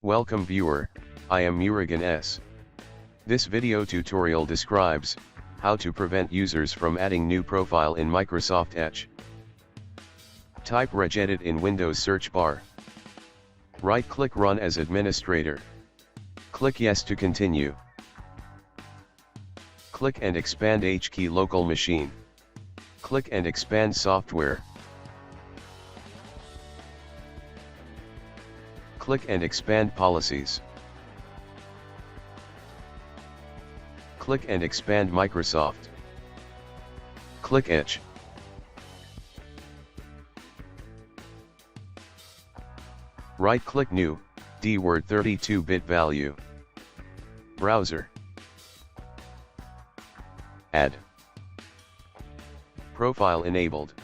Welcome viewer, I am Murugan S. This video tutorial describes how to prevent users from adding new profile in Microsoft Edge. Type regedit in Windows search bar. Right-click Run as administrator. Click Yes to continue. Click and expand HKey local machine. Click and expand software. Click and expand policies. Click and expand Microsoft. Click Edge. Right-click New, DWORD 32-bit value. Browser. Add. Profile enabled.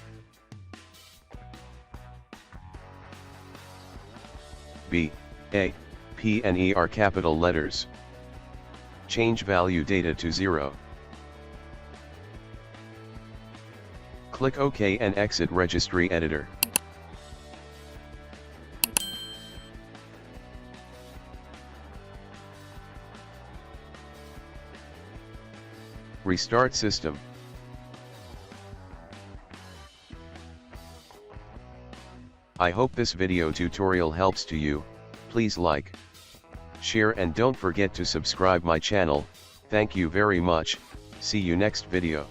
B, A, P and E are capital letters. Change value data to 0. Click OK and exit registry editor. Restart system. I hope this video tutorial helps to you. Please like, share and don't forget to subscribe my channel. Thank you very much. See you next video.